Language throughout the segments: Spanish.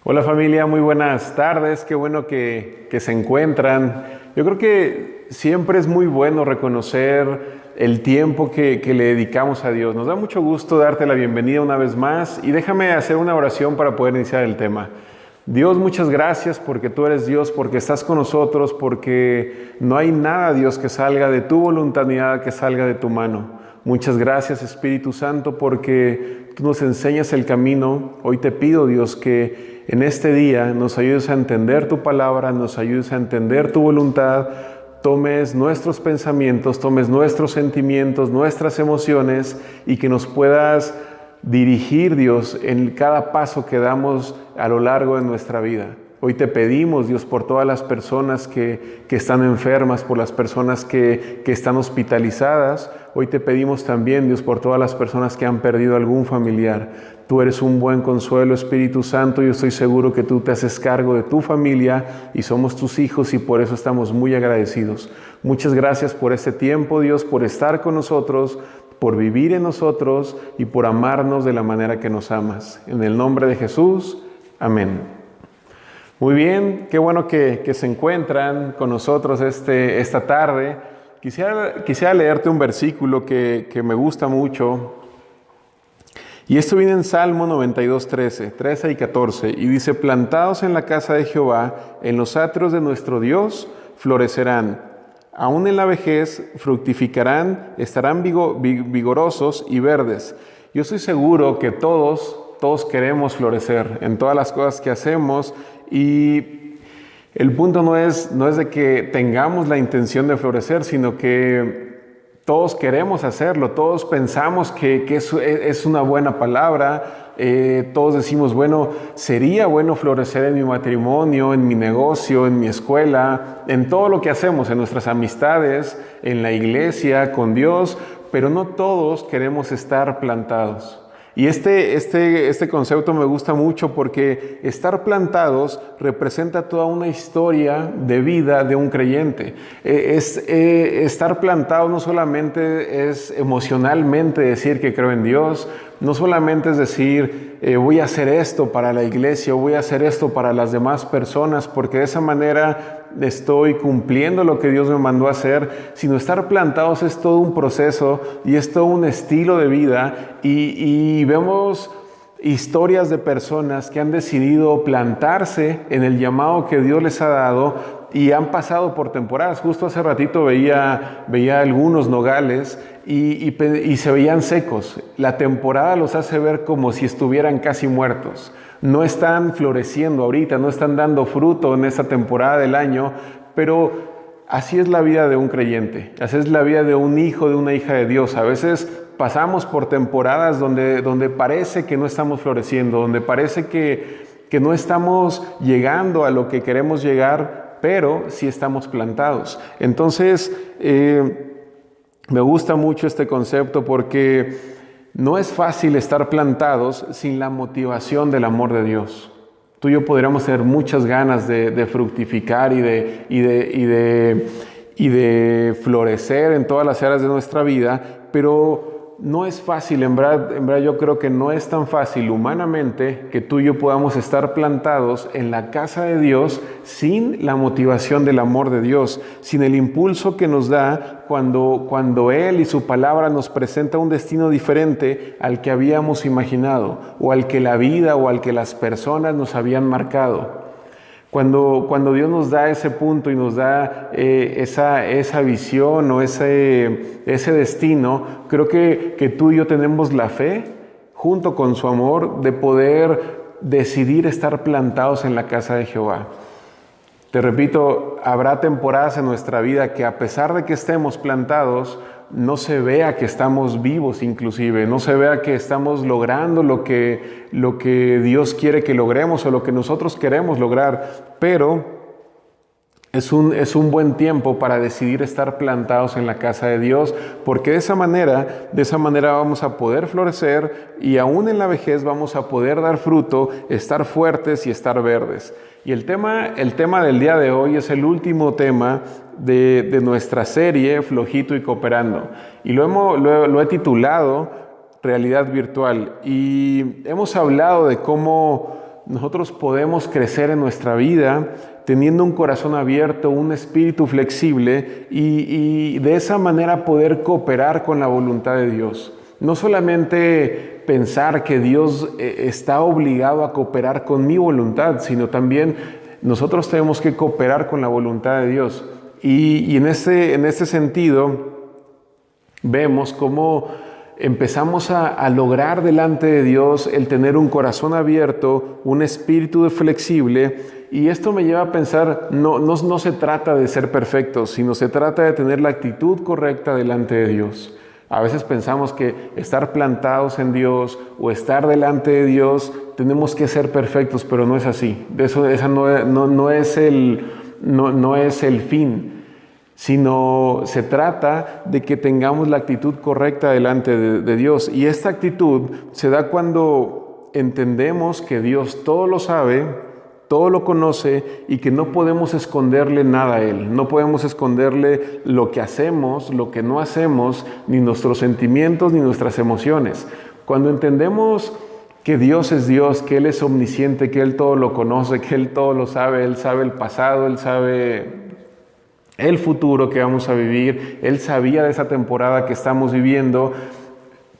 Hola familia, muy buenas tardes, qué bueno que se encuentran. Yo creo que siempre es muy bueno reconocer el tiempo que le dedicamos a Dios. Nos da mucho gusto darte la bienvenida una vez más y déjame hacer una oración para poder iniciar el tema. Dios, muchas gracias porque tú eres Dios, porque estás con nosotros, porque no hay nada, Dios, que salga de tu voluntad ni nada que salga de tu mano. Muchas gracias, Espíritu Santo, porque tú nos enseñas el camino. Hoy te pido, Dios, que en este día nos ayudes a entender tu palabra, nos ayudes a entender tu voluntad, tomes nuestros pensamientos, tomes nuestros sentimientos, nuestras emociones y que nos puedas dirigir, Dios, en cada paso que damos a lo largo de nuestra vida. Hoy te pedimos, Dios, por todas las personas que están enfermas, por las personas que están hospitalizadas. Hoy te pedimos también, Dios, por todas las personas que han perdido algún familiar. Tú eres un buen consuelo, Espíritu Santo. Yo estoy seguro que tú te haces cargo de tu familia y somos tus hijos y por eso estamos muy agradecidos. Muchas gracias por este tiempo, Dios, por estar con nosotros, por vivir en nosotros y por amarnos de la manera que nos amas. En el nombre de Jesús, amén. Muy bien, qué bueno que se encuentran con nosotros esta tarde. Quisiera leerte un versículo que me gusta mucho. Y esto viene en Salmo 92, 13 y 14. Y dice, plantados en la casa de Jehová, en los atrios de nuestro Dios, florecerán. Aún en la vejez fructificarán, estarán vigorosos y verdes. Yo estoy seguro que todos queremos florecer en todas las cosas que hacemos. Y el punto no es de que tengamos la intención de florecer, sino que todos queremos hacerlo, todos pensamos que es una buena palabra, todos decimos, bueno, sería bueno florecer en mi matrimonio, en mi negocio, en mi escuela, en todo lo que hacemos, en nuestras amistades, en la iglesia, con Dios, pero no todos queremos estar plantados. Y este concepto me gusta mucho porque estar plantados representa toda una historia de vida de un creyente. Estar plantado no solamente es emocionalmente decir que creo en Dios, no solamente es decir voy a hacer esto para la iglesia o voy a hacer esto para las demás personas, porque de esa manera estoy cumpliendo lo que Dios me mandó a hacer, sino estar plantados es todo un proceso y es todo un estilo de vida y vemos historias de personas que han decidido plantarse en el llamado que Dios les ha dado y han pasado por temporadas. Justo hace ratito veía algunos nogales y se veían secos. La temporada los hace ver como si estuvieran casi muertos. No están floreciendo ahorita, no están dando fruto en esta temporada del año, pero así es la vida de un creyente, así es la vida de un hijo, de una hija de Dios. A veces pasamos por temporadas donde parece que no estamos floreciendo, donde parece que no estamos llegando a lo que queremos llegar, pero sí estamos plantados. Entonces, me gusta mucho este concepto porque no es fácil estar plantados sin la motivación del amor de Dios. Tú y yo podríamos tener muchas ganas de fructificar y de florecer en todas las áreas de nuestra vida, pero no es fácil, en verdad yo creo que no es tan fácil humanamente que tú y yo podamos estar plantados en la casa de Dios sin la motivación del amor de Dios, sin el impulso que nos da cuando Él y su palabra nos presenta un destino diferente al que habíamos imaginado, o al que la vida o al que las personas nos habían marcado. Cuando Dios nos da ese punto y nos da esa visión o ese destino, creo que tú y yo tenemos la fe, junto con su amor, de poder decidir estar plantados en la casa de Jehová. Te repito, habrá temporadas en nuestra vida que a pesar de que estemos plantados, no se vea que estamos vivos inclusive, no se vea que estamos logrando lo que Dios quiere que logremos o lo que nosotros queremos lograr, pero es un buen tiempo para decidir estar plantados en la casa de Dios, porque de esa manera vamos a poder florecer y aún en la vejez vamos a poder dar fruto, estar fuertes y estar verdes. Y el tema del día de hoy es el último tema de nuestra serie Flojito y Cooperando. Y lo he titulado Realidad Virtual. Y hemos hablado de cómo nosotros podemos crecer en nuestra vida teniendo un corazón abierto, un espíritu flexible y de esa manera poder cooperar con la voluntad de Dios. No solamente pensar que Dios está obligado a cooperar con mi voluntad, sino también nosotros tenemos que cooperar con la voluntad de Dios. Y en este sentido vemos cómo empezamos a lograr delante de Dios el tener un corazón abierto, un espíritu flexible, y esto me lleva a pensar, no se trata de ser perfectos, sino se trata de tener la actitud correcta delante de Dios. A veces pensamos que estar plantados en Dios o estar delante de Dios tenemos que ser perfectos, pero no es así. Esa no es el fin, sino se trata de que tengamos la actitud correcta delante de Dios. Y esta actitud se da cuando entendemos que Dios todo lo sabe, todo lo conoce y que no podemos esconderle nada a Él. No podemos esconderle lo que hacemos, lo que no hacemos, ni nuestros sentimientos, ni nuestras emociones. Cuando entendemos que Dios es Dios, que Él es omnisciente, que Él todo lo conoce, que Él todo lo sabe, Él sabe el pasado, Él sabe el futuro que vamos a vivir, Él sabía de esa temporada que estamos viviendo,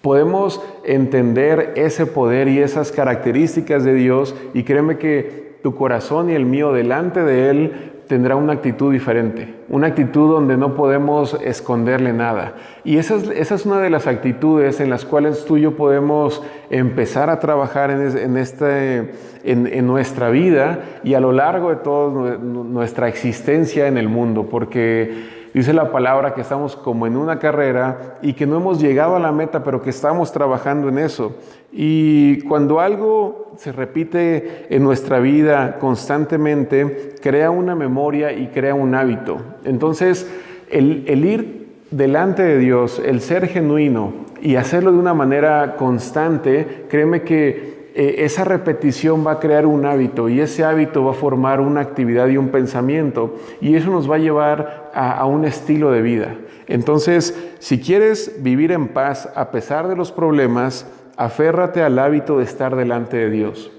podemos entender ese poder y esas características de Dios, y créeme que tu corazón y el mío delante de Él tendrá una actitud diferente, una actitud donde no podemos esconderle nada. Y esa es una de las actitudes en las cuales tú y yo podemos empezar a trabajar en nuestra vida y a lo largo de toda nuestra existencia en el mundo, porque dice la palabra que estamos como en una carrera y que no hemos llegado a la meta, pero que estamos trabajando en eso. Y cuando algo se repite en nuestra vida constantemente, crea una memoria y crea un hábito. Entonces, el ir delante de Dios, el ser genuino y hacerlo de una manera constante, créeme que esa repetición va a crear un hábito y ese hábito va a formar una actividad y un pensamiento, y eso nos va a llevar a un estilo de vida. Entonces, si quieres vivir en paz a pesar de los problemas, aférrate al hábito de estar delante de Dios.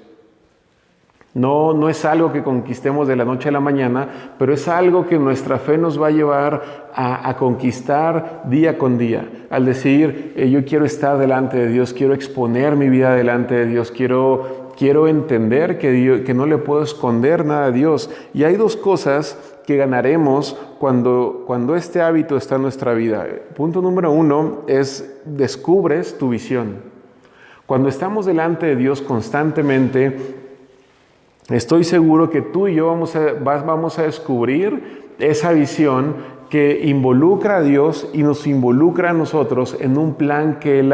No es algo que conquistemos de la noche a la mañana, pero es algo que nuestra fe nos va a llevar a conquistar día con día. Al decir, yo quiero estar delante de Dios, quiero exponer mi vida delante de Dios, quiero entender que no le puedo esconder nada a Dios. Y hay dos cosas que ganaremos cuando este hábito está en nuestra vida. Punto número 1 es, descubres tu visión. Cuando estamos delante de Dios constantemente, estoy seguro que tú y yo vamos a descubrir esa visión que involucra a Dios y nos involucra a nosotros en un plan que Él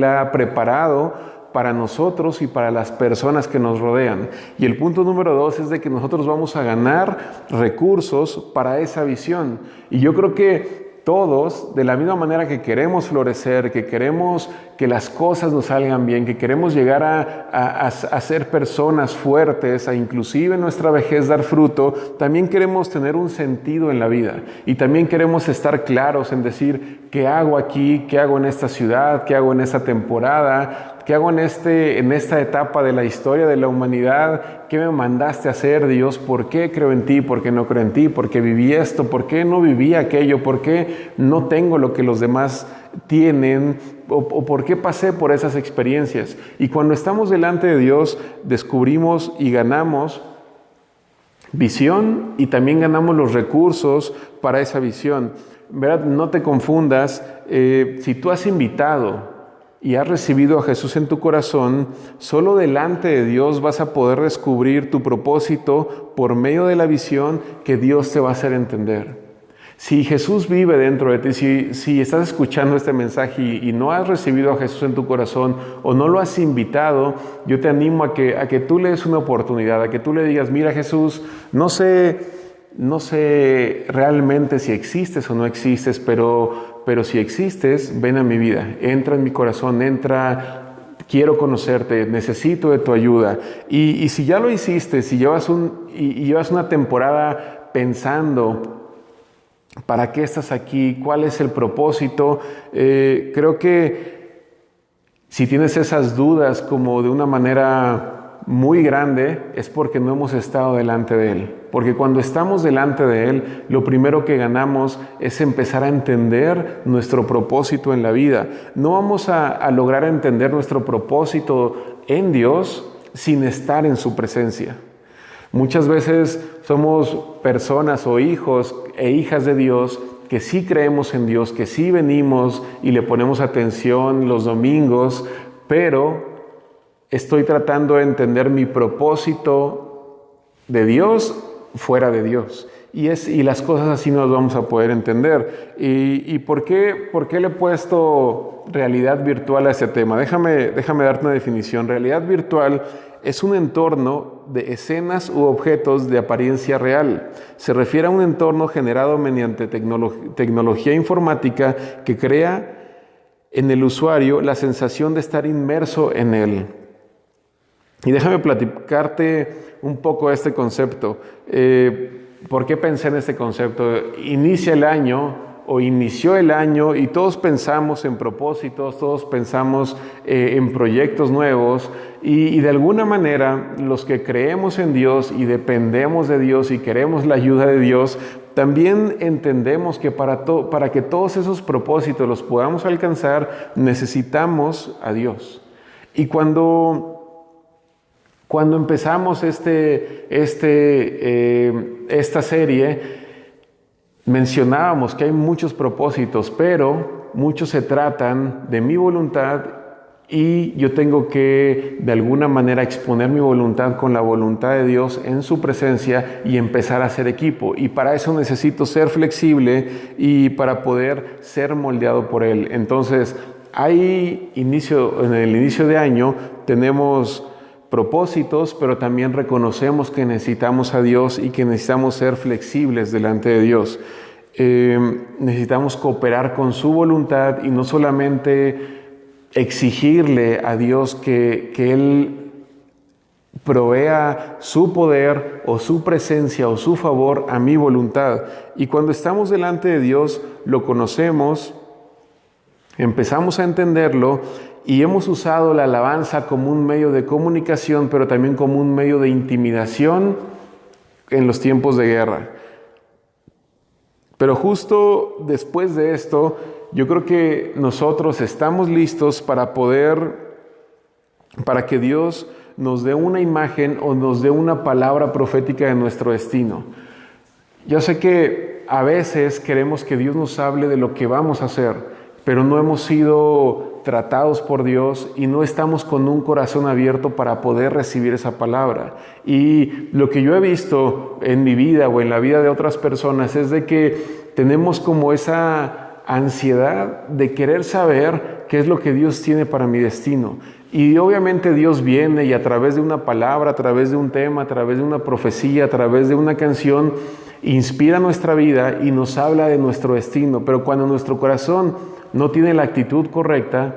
ha preparado para nosotros y para las personas que nos rodean. Y el punto número 2 es de que nosotros vamos a ganar recursos para esa visión. Y yo creo que todos, de la misma manera que queremos florecer, que queremos que las cosas nos salgan bien, que queremos llegar a ser personas fuertes, a inclusive en nuestra vejez dar fruto, también queremos tener un sentido en la vida. Y también queremos estar claros en decir, ¿qué hago aquí? ¿Qué hago en esta ciudad? ¿Qué hago en esta temporada? ¿Qué hago en esta etapa de la historia de la humanidad? ¿Qué me mandaste a hacer, Dios? ¿Por qué creo en ti? ¿Por qué no creo en ti? ¿Por qué viví esto? ¿Por qué no viví aquello? ¿Por qué no tengo lo que los demás tienen? ¿O por qué pasé por esas experiencias? Y cuando estamos delante de Dios, descubrimos y ganamos visión y también ganamos los recursos para esa visión. ¿Verdad? No te confundas. Si tú has invitado y has recibido a Jesús en tu corazón, solo delante de Dios vas a poder descubrir tu propósito por medio de la visión que Dios te va a hacer entender. Si Jesús vive dentro de ti, si estás escuchando este mensaje y no has recibido a Jesús en tu corazón o no lo has invitado, yo te animo a que tú le des una oportunidad, a que tú le digas, mira Jesús, no sé realmente si existes o no existes, pero si existes, ven a mi vida, entra en mi corazón, quiero conocerte, necesito de tu ayuda. Y si ya lo hiciste, si llevas una temporada pensando, ¿para qué estás aquí? ¿Cuál es el propósito? Creo que si tienes esas dudas como de una manera muy grande es porque no hemos estado delante de Él. Porque cuando estamos delante de Él, lo primero que ganamos es empezar a entender nuestro propósito en la vida. No vamos a lograr entender nuestro propósito en Dios sin estar en su presencia. Muchas veces somos personas o hijos e hijas de Dios que sí creemos en Dios, que sí venimos y le ponemos atención los domingos, pero estoy tratando de entender mi propósito de Dios fuera de Dios. Y las cosas así no las vamos a poder entender. ¿Y por qué le he puesto realidad virtual a este tema? Déjame darte una definición. Realidad virtual es un entorno de escenas u objetos de apariencia real. Se refiere a un entorno generado mediante tecnología informática que crea en el usuario la sensación de estar inmerso en él. Y déjame platicarte un poco este concepto. ¿Por qué pensé en este concepto? Inició el año y todos pensamos en propósitos, todos pensamos en proyectos nuevos y de alguna manera los que creemos en Dios y dependemos de Dios y queremos la ayuda de Dios, también entendemos que para que todos esos propósitos los podamos alcanzar, necesitamos a Dios. Y cuando empezamos esta serie, mencionábamos que hay muchos propósitos, pero muchos se tratan de mi voluntad y yo tengo que de alguna manera exponer mi voluntad con la voluntad de Dios en su presencia y empezar a hacer equipo. Y para eso necesito ser flexible y para poder ser moldeado por Él. Entonces, en el inicio de año tenemos propósitos, pero también reconocemos que necesitamos a Dios y que necesitamos ser flexibles delante de Dios. Necesitamos cooperar con su voluntad y no solamente exigirle a Dios que Él provea su poder o su presencia o su favor a mi voluntad. Y cuando estamos delante de Dios, lo conocemos, empezamos a entenderlo y hemos usado la alabanza como un medio de comunicación, pero también como un medio de intimidación en los tiempos de guerra. Pero justo después de esto, yo creo que nosotros estamos listos para que Dios nos dé una imagen o nos dé una palabra profética de nuestro destino. Yo sé que a veces queremos que Dios nos hable de lo que vamos a hacer, pero no hemos sido tratados por Dios y no estamos con un corazón abierto para poder recibir esa palabra. Y lo que yo he visto en mi vida o en la vida de otras personas es de que tenemos como esa ansiedad de querer saber qué es lo que Dios tiene para mi destino. Y obviamente Dios viene y a través de una palabra, a través de un tema, a través de una profecía, a través de una canción, inspira nuestra vida y nos habla de nuestro destino. Pero cuando nuestro corazón no tiene la actitud correcta,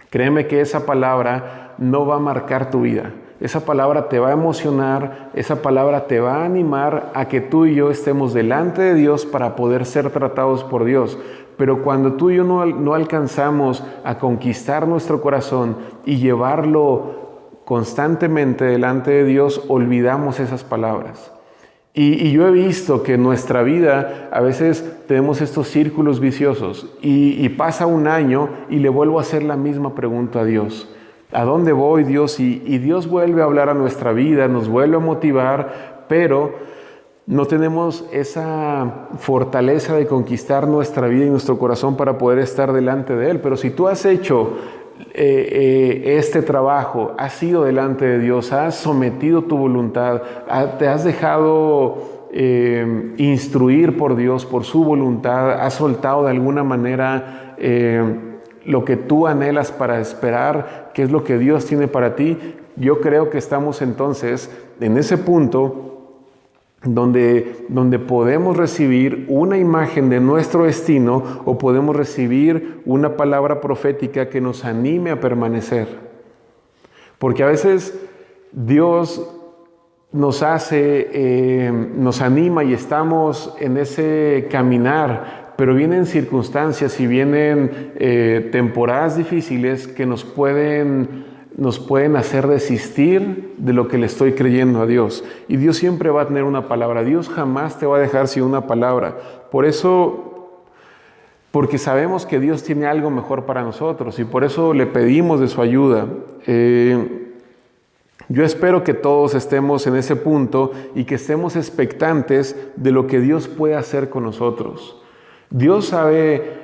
créeme que esa palabra no va a marcar tu vida. Esa palabra te va a emocionar, esa palabra te va a animar a que tú y yo estemos delante de Dios para poder ser tratados por Dios. Pero cuando tú y yo no alcanzamos a conquistar nuestro corazón y llevarlo constantemente delante de Dios, olvidamos esas palabras. Y yo he visto que en nuestra vida a veces tenemos estos círculos viciosos y pasa un año y le vuelvo a hacer la misma pregunta a Dios. ¿A dónde voy, Dios? Y Dios vuelve a hablar a nuestra vida, nos vuelve a motivar, pero no tenemos esa fortaleza de conquistar nuestra vida y nuestro corazón para poder estar delante de Él. Pero si tú has hecho este trabajo, has ido delante de Dios, has sometido tu voluntad, te has dejado instruir por Dios, por su voluntad, has soltado de alguna manera lo que tú anhelas para esperar, qué es lo que Dios tiene para ti, yo creo que estamos entonces en ese punto donde podemos recibir una imagen de nuestro destino o podemos recibir una palabra profética que nos anime a permanecer. Porque a veces Dios nos anima y estamos en ese caminar, pero vienen circunstancias y vienen temporadas difíciles que nos pueden nos pueden hacer desistir de lo que le estoy creyendo a Dios. Y Dios siempre va a tener una palabra. Dios jamás te va a dejar sin una palabra. Por eso, porque sabemos que Dios tiene algo mejor para nosotros y por eso le pedimos de su ayuda. Yo espero que todos estemos en ese punto y que estemos expectantes de lo que Dios puede hacer con nosotros. Dios sabe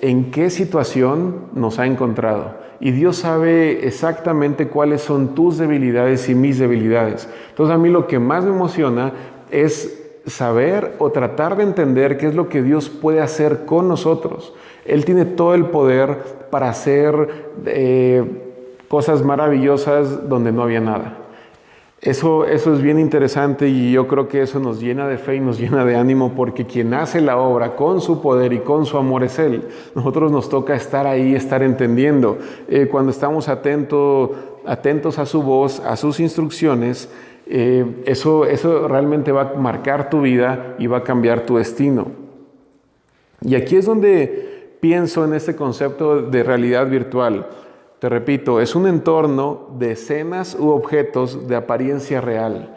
en qué situación nos ha encontrado y Dios sabe exactamente cuáles son tus debilidades y mis debilidades. Entonces a mí lo que más me emociona es saber o tratar de entender qué es lo que Dios puede hacer con nosotros. Él tiene todo el poder para hacer cosas maravillosas donde no había nada. Eso es bien interesante y yo creo que eso nos llena de fe y nos llena de ánimo porque quien hace la obra con su poder y con su amor es Él. Nosotros nos toca estar ahí, estar entendiendo. Cuando estamos atentos a su voz, a sus instrucciones, eso realmente va a marcar tu vida y va a cambiar tu destino. Y aquí es donde pienso en este concepto de realidad virtual. Te repito, es un entorno de escenas u objetos de apariencia real.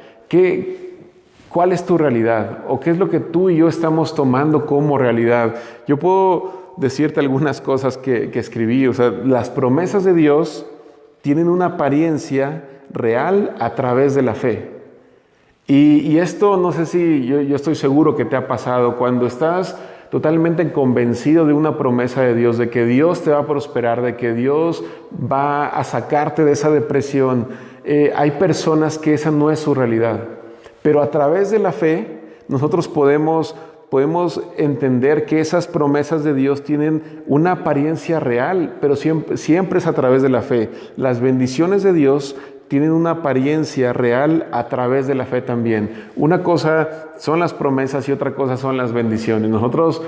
¿Cuál es tu realidad? ¿O qué es lo que tú y yo estamos tomando como realidad? Yo puedo decirte algunas cosas que escribí. O sea, las promesas de Dios tienen una apariencia real a través de la fe. Y esto no sé si yo estoy seguro que te ha pasado cuando estás totalmente convencido de una promesa de Dios, de que Dios te va a prosperar, de que Dios va a sacarte de esa depresión. Hay personas que esa no es su realidad, pero a través de la fe nosotros podemos entender que esas promesas de Dios tienen una apariencia real, pero siempre es a través de la fe. Las bendiciones de Dios tienen una apariencia real a través de la fe también. Una cosa son las promesas y otra cosa son las bendiciones. Nosotros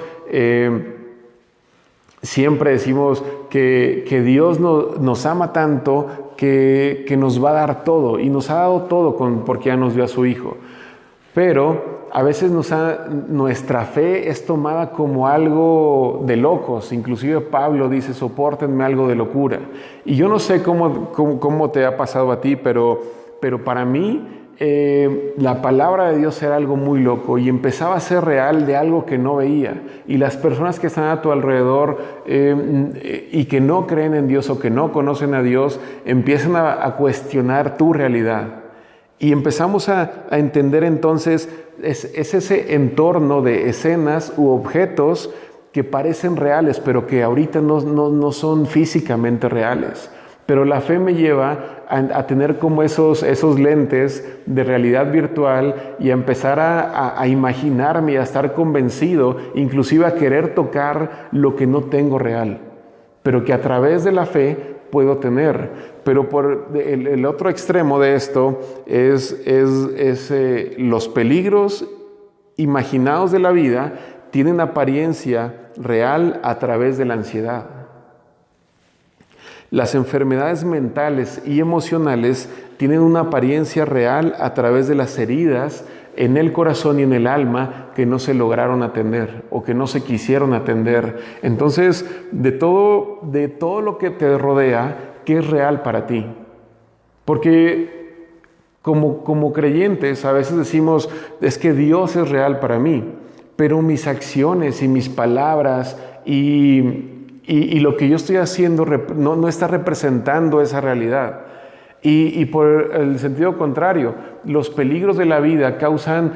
siempre decimos que Dios nos ama tanto que nos va a dar todo y nos ha dado todo porque ya nos dio a su Hijo. Pero a veces nuestra fe es tomada como algo de locos. Inclusive Pablo dice, sopórtenme algo de locura. Y yo no sé cómo te ha pasado a ti, pero para mí la palabra de Dios era algo muy loco y empezaba a ser real de algo que no veía. Y las personas que están a tu alrededor y que no creen en Dios o que no conocen a Dios, empiezan a cuestionar tu realidad. Y empezamos a entender entonces, es ese entorno de escenas u objetos que parecen reales, pero que ahorita no son físicamente reales. Pero la fe me lleva a tener como esos lentes de realidad virtual y a empezar a imaginarme y a estar convencido, inclusive a querer tocar lo que no tengo real, pero que a través de la fe puedo tener. Pero por el otro extremo de esto es los peligros imaginados de la vida tienen apariencia real a través de la ansiedad. Las enfermedades mentales y emocionales tienen una apariencia real a través de las heridas en el corazón y en el alma que no se lograron atender o que no se quisieron atender. Entonces, de todo lo que te rodea, ¿qué es real para ti? Porque como creyentes a veces decimos, es que Dios es real para mí, pero mis acciones y mis palabras y lo que yo estoy haciendo no está representando esa realidad. Y por el sentido contrario, los peligros de la vida causan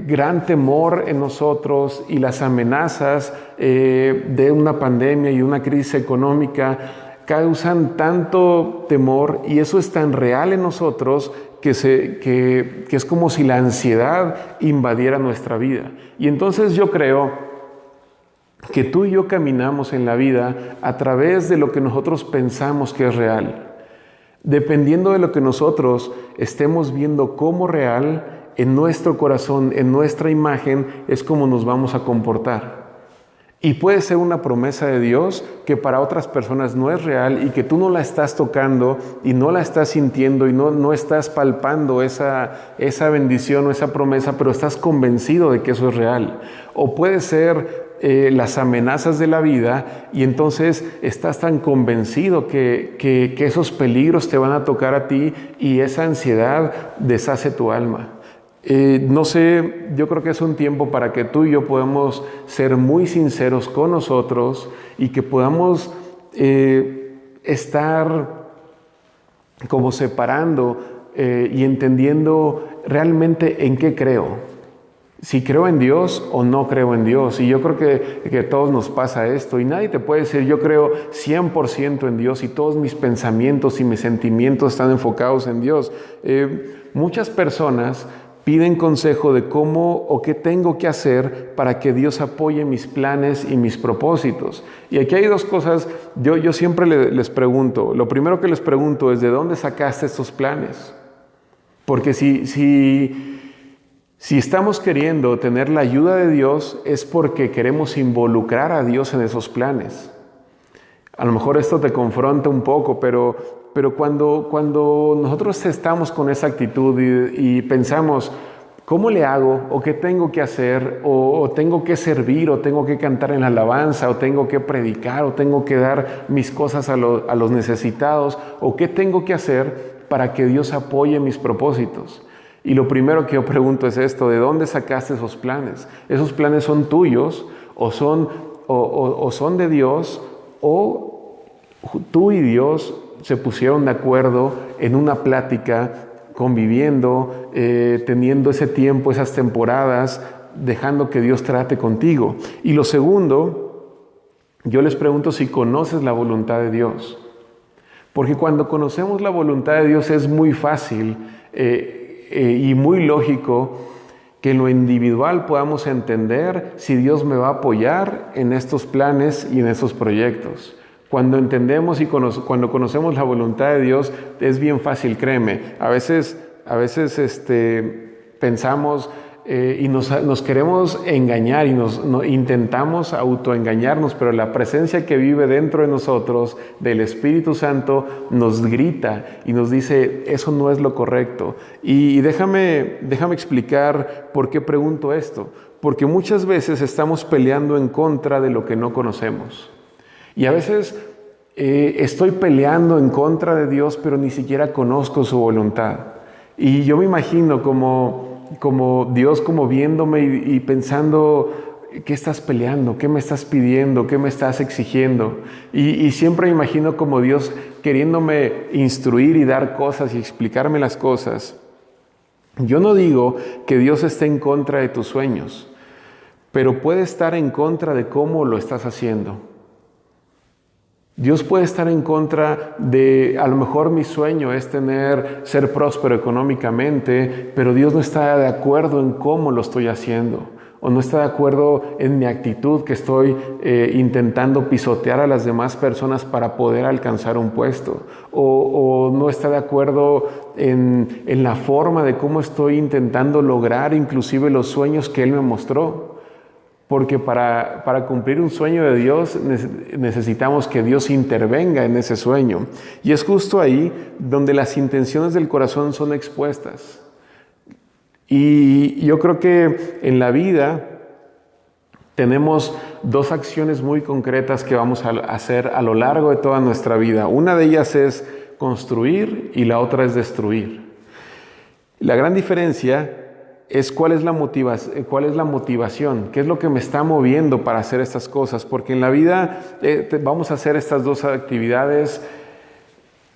gran temor en nosotros y las amenazas de una pandemia y una crisis económica causan tanto temor y eso es tan real en nosotros que es como si la ansiedad invadiera nuestra vida. Y entonces yo creo que tú y yo caminamos en la vida a través de lo que nosotros pensamos que es real. Dependiendo de lo que nosotros estemos viendo como real, en nuestro corazón, en nuestra imagen, es como nos vamos a comportar. Y puede ser una promesa de Dios que para otras personas no es real y que tú no la estás tocando y no la estás sintiendo y no estás palpando esa bendición o esa promesa, pero estás convencido de que eso es real. O puede ser las amenazas de la vida y entonces estás tan convencido que esos peligros te van a tocar a ti y esa ansiedad deshace tu alma. No sé, yo creo que es un tiempo para que tú y yo podamos ser muy sinceros con nosotros y que podamos estar como separando y entendiendo realmente en qué creo. Si creo en Dios o no creo en Dios. Y yo creo que a todos nos pasa esto. Y nadie te puede decir, yo creo 100% en Dios y todos mis pensamientos y mis sentimientos están enfocados en Dios. Muchas personas piden consejo de cómo o qué tengo que hacer para que Dios apoye mis planes y mis propósitos. Y aquí hay dos cosas. Yo siempre les pregunto. Lo primero que les pregunto es, ¿de dónde sacaste estos planes? Porque si estamos queriendo tener la ayuda de Dios es porque queremos involucrar a Dios en esos planes. A lo mejor esto te confronta un poco, pero cuando nosotros estamos con esa actitud y pensamos, ¿cómo le hago? ¿O qué tengo que hacer? ¿O tengo que servir? ¿O tengo que cantar en la alabanza? ¿O tengo que predicar? ¿O tengo que dar mis cosas a los necesitados? ¿O qué tengo que hacer para que Dios apoye mis propósitos? Y lo primero que yo pregunto es esto, ¿de dónde sacaste esos planes? ¿Esos planes son tuyos o son de Dios o tú y Dios se pusieron de acuerdo en una plática, conviviendo, teniendo ese tiempo, esas temporadas, dejando que Dios trate contigo? Y lo segundo, yo les pregunto si conoces la voluntad de Dios. Porque cuando conocemos la voluntad de Dios es muy fácil y muy lógico que en lo individual podamos entender si Dios me va a apoyar en estos planes y en estos proyectos. Cuando entendemos y cuando conocemos la voluntad de Dios es bien fácil, créeme. A veces pensamos y nos queremos engañar y intentamos autoengañarnos, pero la presencia que vive dentro de nosotros del Espíritu Santo nos grita y nos dice, eso no es lo correcto. Y déjame explicar por qué pregunto esto. Porque muchas veces estamos peleando en contra de lo que no conocemos. Y a veces estoy peleando en contra de Dios, pero ni siquiera conozco su voluntad. Y yo me imagino como Dios como viéndome y pensando, ¿qué estás peleando? ¿Qué me estás pidiendo? ¿Qué me estás exigiendo? Y siempre me imagino como Dios queriéndome instruir y dar cosas y explicarme las cosas. Yo no digo que Dios esté en contra de tus sueños, pero puede estar en contra de cómo lo estás haciendo. Dios puede estar en contra de, a lo mejor mi sueño es ser próspero económicamente, pero Dios no está de acuerdo en cómo lo estoy haciendo, o no está de acuerdo en mi actitud que estoy intentando pisotear a las demás personas para poder alcanzar un puesto, o no está de acuerdo en la forma de cómo estoy intentando lograr inclusive los sueños que Él me mostró. Porque para cumplir un sueño de Dios necesitamos que Dios intervenga en ese sueño. Y es justo ahí donde las intenciones del corazón son expuestas. Y yo creo que en la vida tenemos dos acciones muy concretas que vamos a hacer a lo largo de toda nuestra vida. Una de ellas es construir y la otra es destruir. La gran diferencia es cuál es la motivación, qué es lo que me está moviendo para hacer estas cosas, porque en la vida vamos a hacer estas dos actividades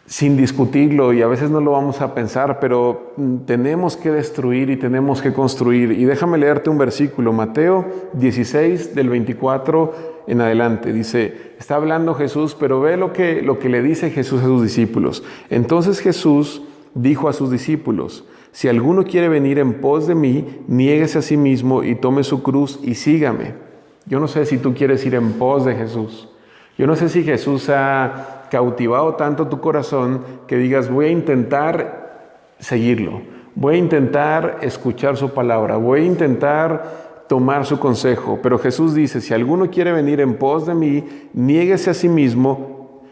sin discutirlo y a veces no lo vamos a pensar, pero tenemos que destruir y tenemos que construir. Y déjame leerte un versículo, Mateo 16 del 24 en adelante. Dice, está hablando Jesús, pero ve lo que le dice Jesús a sus discípulos. Entonces Jesús dijo a sus discípulos, si alguno quiere venir en pos de mí, niéguese a sí mismo y tome su cruz y sígame. Yo no sé si tú quieres ir en pos de Jesús. Yo no sé si Jesús ha cautivado tanto tu corazón que digas, voy a intentar seguirlo. Voy a intentar escuchar su palabra. Voy a intentar tomar su consejo. Pero Jesús dice, si alguno quiere venir en pos de mí, niéguese a sí mismo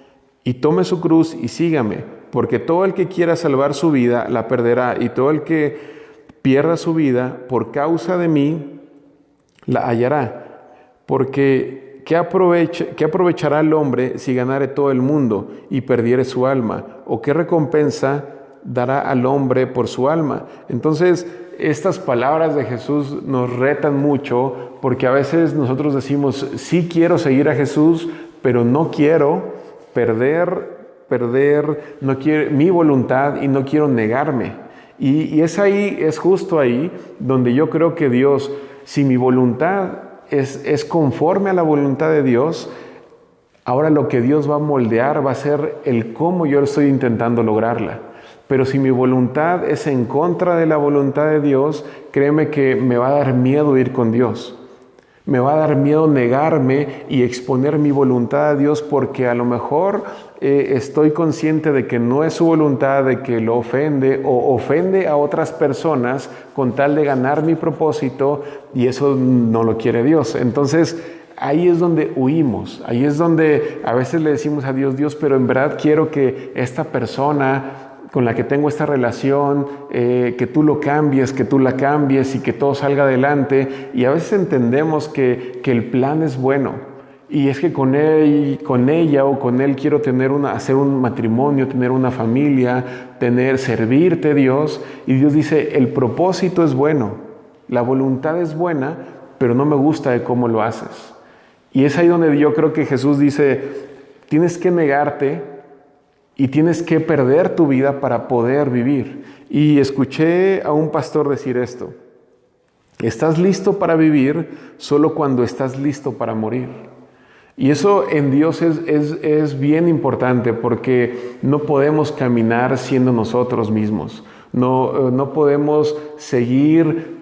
y tome su cruz y sígame. Porque todo el que quiera salvar su vida, la perderá. Y todo el que pierda su vida, por causa de mí, la hallará. Porque ¿qué aprovechará el hombre si ganare todo el mundo y perdiere su alma? ¿O qué recompensa dará al hombre por su alma? Entonces, estas palabras de Jesús nos retan mucho, porque a veces nosotros decimos, sí quiero seguir a Jesús, pero no quiero perder no quiero, mi voluntad, y no quiero negarme. Y es justo ahí donde yo creo que Dios, si mi voluntad es conforme a la voluntad de Dios, ahora lo que Dios va a moldear va a ser el cómo yo estoy intentando lograrla. Pero si mi voluntad es en contra de la voluntad de Dios, créeme que me va a dar miedo ir con Dios. Me va a dar miedo negarme y exponer mi voluntad a Dios, porque a lo mejor estoy consciente de que no es su voluntad, de que lo ofende o ofende a otras personas con tal de ganar mi propósito, y eso no lo quiere Dios. Entonces, ahí es donde huimos, ahí es donde a veces le decimos a Dios, Dios, pero en verdad quiero que esta persona con la que tengo esta relación, que tú lo cambies, que tú la cambies y que todo salga adelante. Y a veces entendemos que el plan es bueno. Y es que con él, con ella o con él quiero hacer un matrimonio, tener una familia, servirte, Dios. Y Dios dice, el propósito es bueno, la voluntad es buena, pero no me gusta de cómo lo haces. Y es ahí donde yo creo que Jesús dice, tienes que negarte y tienes que perder tu vida para poder vivir. Y escuché a un pastor decir esto: estás listo para vivir solo cuando estás listo para morir. Y eso en Dios es bien importante, porque no podemos caminar siendo nosotros mismos. No podemos seguir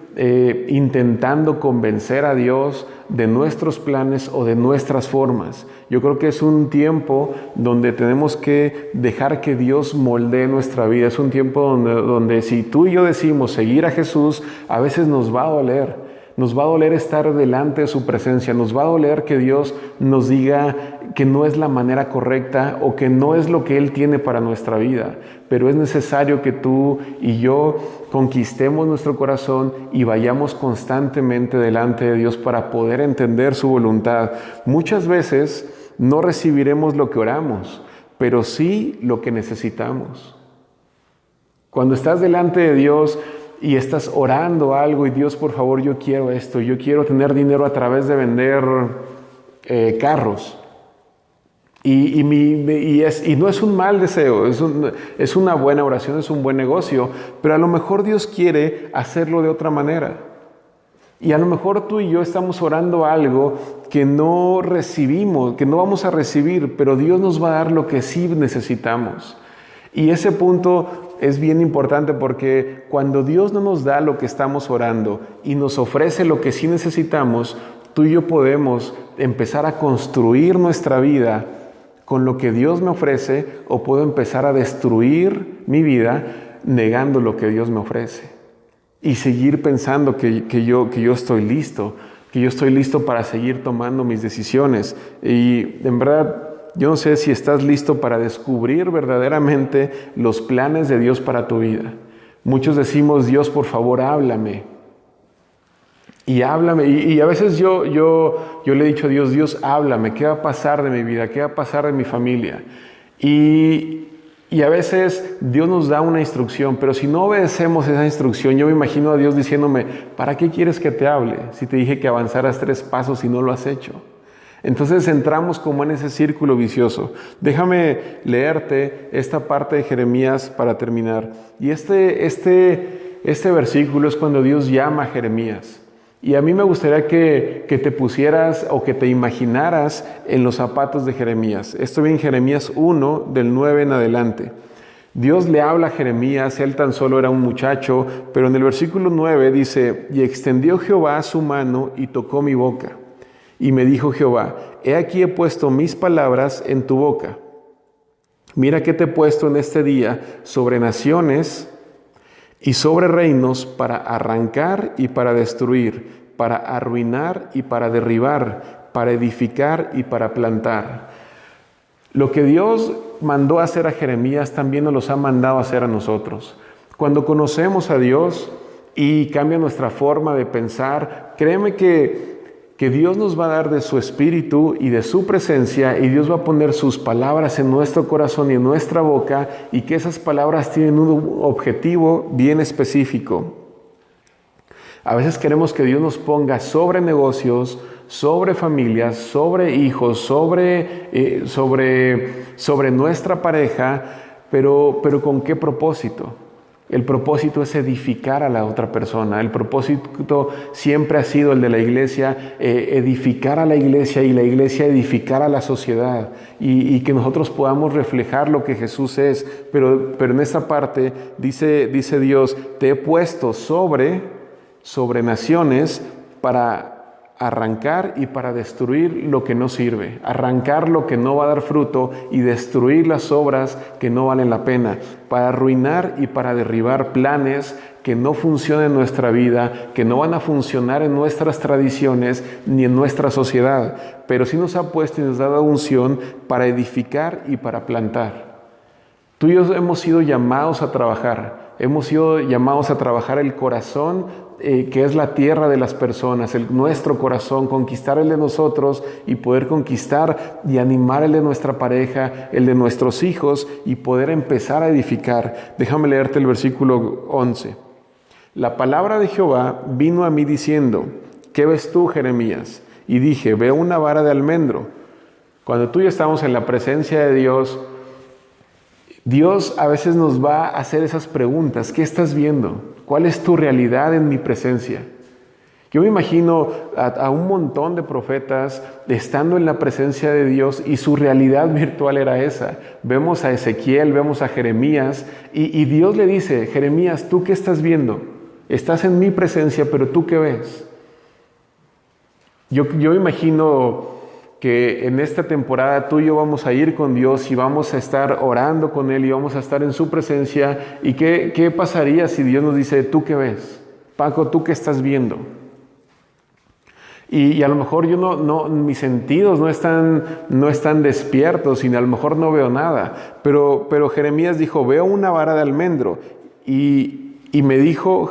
intentando convencer a Dios de nuestros planes o de nuestras formas. Yo creo que es un tiempo donde tenemos que dejar que Dios moldee nuestra vida. Es un tiempo donde si tú y yo decimos seguir a Jesús, a veces nos va a doler. Nos va a doler estar delante de su presencia. Nos va a doler que Dios nos diga que no es la manera correcta o que no es lo que Él tiene para nuestra vida. Pero es necesario que tú y yo conquistemos nuestro corazón y vayamos constantemente delante de Dios para poder entender su voluntad. Muchas veces no recibiremos lo que oramos, pero sí lo que necesitamos. Cuando estás delante de Dios y estás orando algo y Dios, por favor, yo quiero esto, yo quiero tener dinero a través de vender carros. Y no es un mal deseo, es una buena oración, es un buen negocio, pero a lo mejor Dios quiere hacerlo de otra manera. Y a lo mejor tú y yo estamos orando algo que no recibimos, que no vamos a recibir, pero Dios nos va a dar lo que sí necesitamos. Y ese punto es bien importante, porque cuando Dios no nos da lo que estamos orando y nos ofrece lo que sí necesitamos, tú y yo podemos empezar a construir nuestra vida con lo que Dios me ofrece, o puedo empezar a destruir mi vida negando lo que Dios me ofrece y seguir pensando que yo estoy listo, para seguir tomando mis decisiones. Y en verdad, yo no sé si estás listo para descubrir verdaderamente los planes de Dios para tu vida. Muchos decimos, Dios, por favor, háblame. Y háblame. Y a veces yo le he dicho a Dios, Dios, háblame. ¿Qué va a pasar de mi vida? ¿Qué va a pasar de mi familia? Y a veces Dios nos da una instrucción, pero si no obedecemos esa instrucción, yo me imagino a Dios diciéndome, ¿para qué quieres que te hable? Si te dije que avanzaras 3 pasos y no lo has hecho. Entonces entramos como en ese círculo vicioso. Déjame leerte esta parte de Jeremías para terminar. Y este versículo es cuando Dios llama a Jeremías. Y a mí me gustaría que te pusieras o que te imaginaras en los zapatos de Jeremías. Esto viene en Jeremías 1, del 9 en adelante. Dios le habla a Jeremías, él tan solo era un muchacho, pero en el versículo 9 dice, y extendió Jehová su mano y tocó mi boca. Y me dijo Jehová, he aquí he puesto mis palabras en tu boca. Mira que te he puesto en este día sobre naciones y sobre reinos, para arrancar y para destruir, para arruinar y para derribar, para edificar y para plantar. Lo que Dios mandó hacer a Jeremías también nos los ha mandado a hacer a nosotros. Cuando conocemos a Dios y cambia nuestra forma de pensar, créeme que que Dios nos va a dar de su Espíritu y de su presencia, y Dios va a poner sus palabras en nuestro corazón y en nuestra boca, y que esas palabras tienen un objetivo bien específico. A veces queremos que Dios nos ponga sobre negocios, sobre familias, sobre hijos, sobre nuestra pareja, pero ¿con qué propósito? El propósito es edificar a la otra persona. El propósito siempre ha sido el de la iglesia, edificar a la iglesia y la iglesia edificar a la sociedad, y que nosotros podamos reflejar lo que Jesús es. Pero en esta parte dice Dios, te he puesto sobre naciones para arrancar y para destruir lo que no sirve, arrancar lo que no va a dar fruto y destruir las obras que no valen la pena, para arruinar y para derribar planes que no funcionan en nuestra vida, que no van a funcionar en nuestras tradiciones ni en nuestra sociedad, pero sí nos ha puesto y nos ha dado unción para edificar y para plantar. Tú y yo hemos sido llamados a trabajar, hemos sido llamados a trabajar el corazón, que es la tierra de las personas, nuestro corazón, conquistar el de nosotros y poder conquistar y animar el de nuestra pareja, el de nuestros hijos, y poder empezar a edificar. Déjame leerte el versículo 11. La palabra de Jehová vino a mí diciendo, ¿qué ves tú, Jeremías? Y dije, veo una vara de almendro. Cuando tú y yo estamos en la presencia de Dios, Dios a veces nos va a hacer esas preguntas. ¿Qué estás viendo? ¿Cuál es tu realidad en mi presencia? Yo me imagino a un montón de profetas estando en la presencia de Dios, y su realidad virtual era esa. Vemos a Ezequiel, vemos a Jeremías, y Dios le dice, Jeremías, ¿tú qué estás viendo? Estás en mi presencia, pero ¿tú qué ves? Yo me imagino que en esta temporada tú y yo vamos a ir con Dios y vamos a estar orando con Él y vamos a estar en su presencia. ¿Y qué pasaría si Dios nos dice, ¿tú qué ves? Paco, ¿tú qué estás viendo? Y a lo mejor mis sentidos no están despiertos y a lo mejor no veo nada. Pero Jeremías dijo, veo una vara de almendro. Y me dijo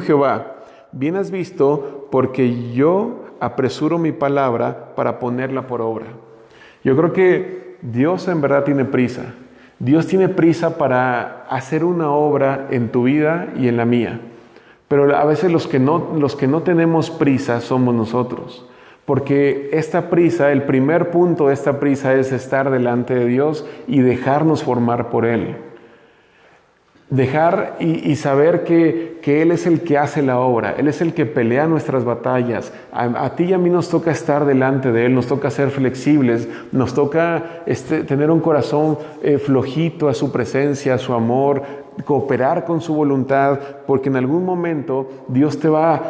Jehová, bien has visto, porque yo apresuro mi palabra para ponerla por obra. Yo creo que Dios en verdad tiene prisa. Dios tiene prisa para hacer una obra en tu vida y en la mía. Pero a veces los que no tenemos prisa somos nosotros. Porque esta prisa, el primer punto de esta prisa es estar delante de Dios y dejarnos formar por Él. Dejar y saber que Él es el que hace la obra, Él es el que pelea nuestras batallas. A ti y a mí nos toca estar delante de Él, nos toca ser flexibles, nos toca tener un corazón flojito a su presencia, a su amor, cooperar con su voluntad, porque en algún momento Dios te va a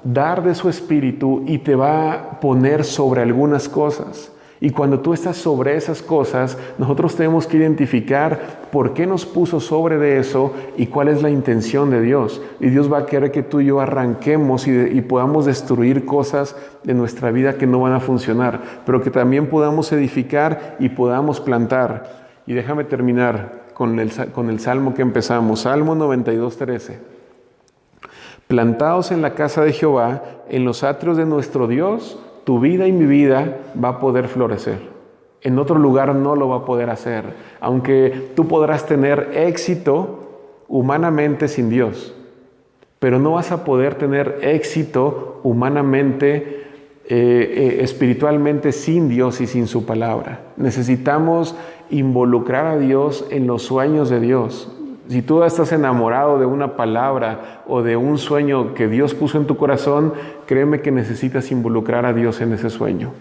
dar de su espíritu y te va a poner sobre algunas cosas. Y cuando tú estás sobre esas cosas, nosotros tenemos que identificar por qué nos puso sobre de eso y cuál es la intención de Dios. Y Dios va a querer que tú y yo arranquemos y podamos destruir cosas de nuestra vida que no van a funcionar, pero que también podamos edificar y podamos plantar. Y déjame terminar con el salmo que empezamos, Salmo 92:13. Plantados en la casa de Jehová, en los atrios de nuestro Dios, tu vida y mi vida va a poder florecer. En otro lugar no lo va a poder hacer. Aunque tú podrás tener éxito humanamente sin Dios, pero no vas a poder tener éxito humanamente, espiritualmente sin Dios y sin su palabra. Necesitamos involucrar a Dios en los sueños de Dios. Si tú estás enamorado de una palabra o de un sueño que Dios puso en tu corazón, créeme que necesitas involucrar a Dios en ese sueño.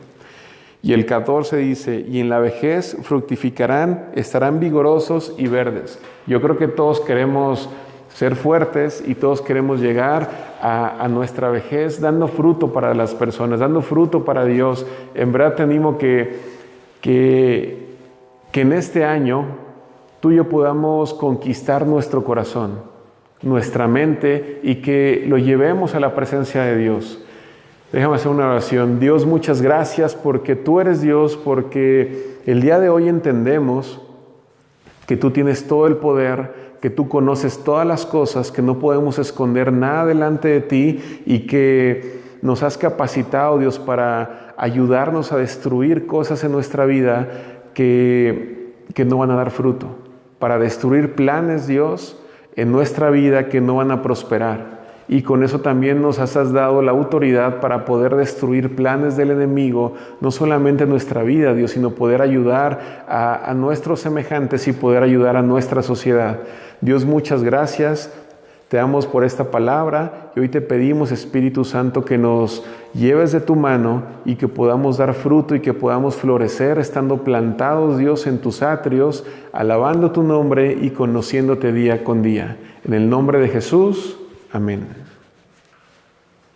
Y el 14 dice, y en la vejez fructificarán, estarán vigorosos y verdes. Yo creo que todos queremos ser fuertes y todos queremos llegar a nuestra vejez dando fruto para las personas, dando fruto para Dios. En verdad te animo que en este año tú y yo podamos conquistar nuestro corazón, nuestra mente, y que lo llevemos a la presencia de Dios. Déjame hacer una oración. Dios, muchas gracias porque tú eres Dios, porque el día de hoy entendemos que tú tienes todo el poder, que tú conoces todas las cosas, que no podemos esconder nada delante de ti y que nos has capacitado, Dios, para ayudarnos a destruir cosas en nuestra vida que no van a dar fruto, para destruir planes, Dios, en nuestra vida que no van a prosperar. Y con eso también nos has dado la autoridad para poder destruir planes del enemigo, no solamente en nuestra vida, Dios, sino poder ayudar a nuestros semejantes y poder ayudar a nuestra sociedad. Dios, muchas gracias. Te damos por esta palabra y hoy te pedimos, Espíritu Santo, que nos lleves de tu mano y que podamos dar fruto y que podamos florecer estando plantados, Dios, en tus atrios, alabando tu nombre y conociéndote día con día. En el nombre de Jesús, amén.